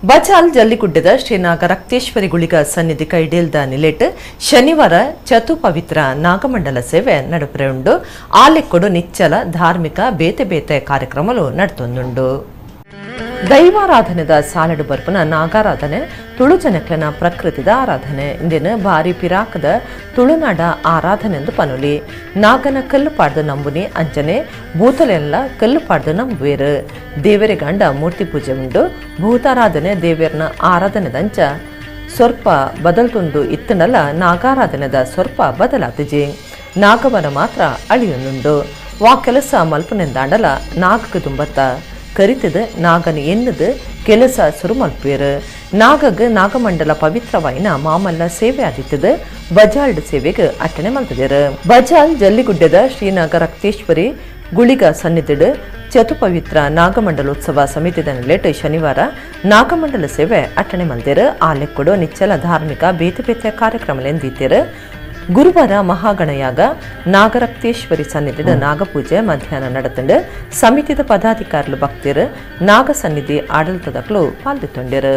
ಬಚಾಲ್ ಜಲ್ಲಿಗುಡ್ಡದ ಶ್ರೀ ನಾಗರಕ್ತೇಶ್ವರಿ ಗುಳಿಗ ಸನ್ನಿಧಿ ಕೈಡೇಲ್ದ ನಿಲೇಟ್ ಶನಿವಾರ ಚತು ಪವಿತ್ರ ನಾಗಮಂಡಲ ಸೇವೆ ನಡುಪುಂಡು ಆಲೆಕ್ಕೊಡು ನಿಚ್ಚಲ ಧಾರ್ಮಿಕ ಬೇತೆ ಬೇತೆ ಕಾರ್ಯಕ್ರಮಗಳು ನಡ್ತೊಂದುಂಡು. ದೈವಾರಾಧನೆದ ಸಾಲಡು ಬರ್ಪನ ನಾಗಾರಾಧನೆ ತುಳು ಜನಕ್ಲನ ಪ್ರಕೃತಿದ ಆರಾಧನೆ ಇಂದಿನ ಭಾರಿ ಪಿರಾಕದ ತುಳುನಾಡ ಆರಾಧನೆ ಎಂದು ಪನುಲಿ ನಾಗನ ಕಲ್ಲು ಪಾಡ್ದು ನಂಬುನಿ ಅಂಚನೆ ಭೂತಲೆಲ್ಲ ಕಲ್ಲು ಪಾಡ್ದು ನಂಬುವೇರು ದೇವರ ಗಂಡ ಮೂರ್ತಿ ಪೂಜೆ ಉಂಡು ಭೂತಾರಾಧನೆ ದೇವರನ ಆರಾಧನೆದಂಚ ಸ್ವಲ್ಪ ಬದಲ್ತುಂಡು ಇತ್ತನಲ್ಲ ನಾಗಾರಾಧನೆದ ಸ್ವಲ್ಪ ಬದಲಾತಿಜಿ ನಾಗವನ ಮಾತ್ರ ಅಳಿಯೊಂದುಂಡು ವಾ ಕೆಲಸ ಮಲ್ಪನೆಂದಾಂಡಲ ನಾಗಕ್ಕೆ ತುಂಬತ್ತ ಕರಿತದ ನಾಗನ ಎನ್ನದು ಕೆಲಸ ಸುರು ಮಲ್ಪೇರು ನಾಗಗ್ ನಾಗಮಂಡಲ ಪವಿತ್ರವಾಯಿನ ಮಾಮಲ್ಲ ಸೇವೆ ಆದಿತ್ತದ ಬಜಾಲ್ಡ್ ಸೇವೆಗೆ ಅಟ್ಟಣೆ ಮಲ್ತದೇರು. ಬಜಾಲ್ ಜಲ್ಲಿಗುಡ್ಡದ ಶ್ರೀನಾಗರಕ್ತೇಶ್ವರಿ ಗುಳಿಗ ಸನ್ನಿಧಿಡ್ ಚತು ಪವಿತ್ರ ನಾಗಮಂಡಲೋತ್ಸವ ಸಮಿತಿದ ನಿಲೇಟ್ ಶನಿವಾರ ನಾಗಮಂಡಲ ಸೇವೆ ಅಟ್ಟಣೆ ಮಲ್ದೇರು ಆಲೆಕ್ಕೊಡು ನಿಚ್ಚಲ ಧಾರ್ಮಿಕ ಬೇತೆ ಬೇತೆ ಕಾರ್ಯಕ್ರಮಲೆಂದೀತೇರು. ಗುರುವಾರ ಮಹಾಗಣಯಾಗ ನಾಗರಕ್ತೇಶ್ವರಿ ಸನ್ನಿಧಿದ ನಾಗಪೂಜೆ ಮಧ್ಯಾಹ್ನ ನಡೆತಂಡು ಸಮಿತಿದ ಪದಾಧಿಕಾರಿಗಳು ಭಕ್ತರು ನಾಗ ಸನ್ನಿಧಿ ಆಡಳಿತದಕ್ಕೂ ಪಾಲ್ಗೊಂಡರು.